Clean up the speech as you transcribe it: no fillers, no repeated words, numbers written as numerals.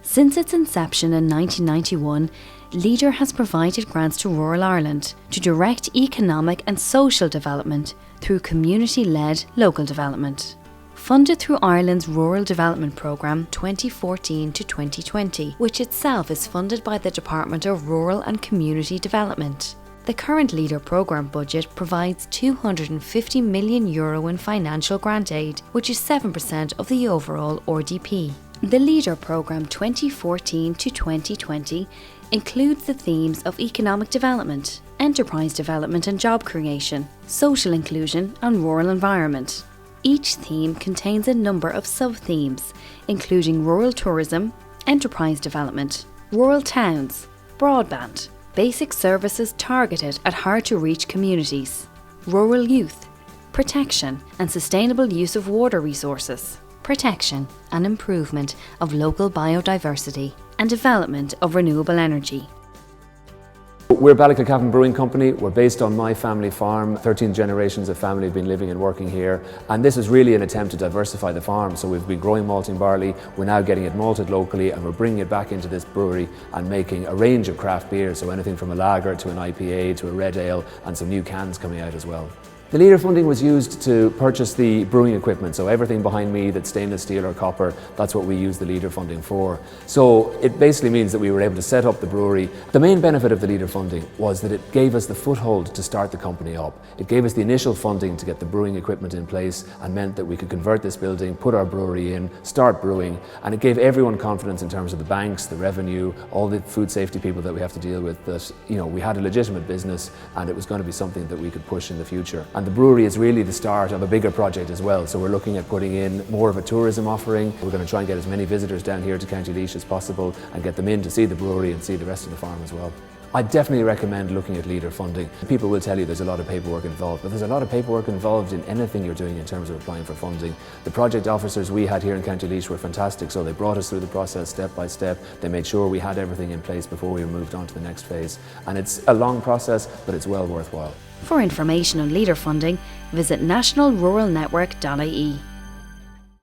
Since its inception in 1991, Leader has provided grants to rural Ireland to direct economic and social development through community-led local development. Funded through Ireland's Rural Development Programme 2014 to 2020, which itself is funded by the Department of Rural and Community Development. The current Leader programme budget provides €250 million in financial grant aid, which is 7% of the overall RDP. The Leader programme 2014 to 2020 includes the themes of economic development, enterprise development and job creation, social inclusion and rural environment. Each theme contains a number of sub-themes, including rural tourism, enterprise development, rural towns, broadband, basic services targeted at hard-to-reach communities, rural youth, protection and sustainable use of water resources, protection and improvement of local biodiversity, and development of renewable energy. We're Ballykilcavan Brewing Company. We're based on my family farm. 13 generations of family have been living and working here, and this is really an attempt to diversify the farm. So we've been growing malting barley, we're now getting it malted locally, and we're bringing it back into this brewery and making a range of craft beers, so anything from a lager to an IPA to a red ale, and some new cans coming out as well. The Leader funding was used to purchase the brewing equipment, so everything behind me that's stainless steel or copper, that's what we use the Leader funding for. So it basically means that we were able to set up the brewery. The main benefit of the Leader funding was that it gave us the foothold to start the company up. It gave us the initial funding to get the brewing equipment in place and meant that we could convert this building, put our brewery in, start brewing, and it gave everyone confidence in terms of the banks, the revenue, all the food safety people that we have to deal with, that we had a legitimate business and it was going to be something that we could push in the future. And the brewery is really the start of a bigger project as well. So we're looking at putting in more of a tourism offering. We're going to try and get as many visitors down here to County Laois as possible and get them in to see the brewery and see the rest of the farm as well. I definitely recommend looking at Leader funding. People will tell you there's a lot of paperwork involved, but there's a lot of paperwork involved in anything you're doing in terms of applying for funding. The project officers we had here in County Laois were fantastic, so they brought us through the process step by step. They made sure we had everything in place before we moved on to the next phase. And it's a long process, but it's well worthwhile. For information on Leader funding, visit nationalruralnetwork.ie.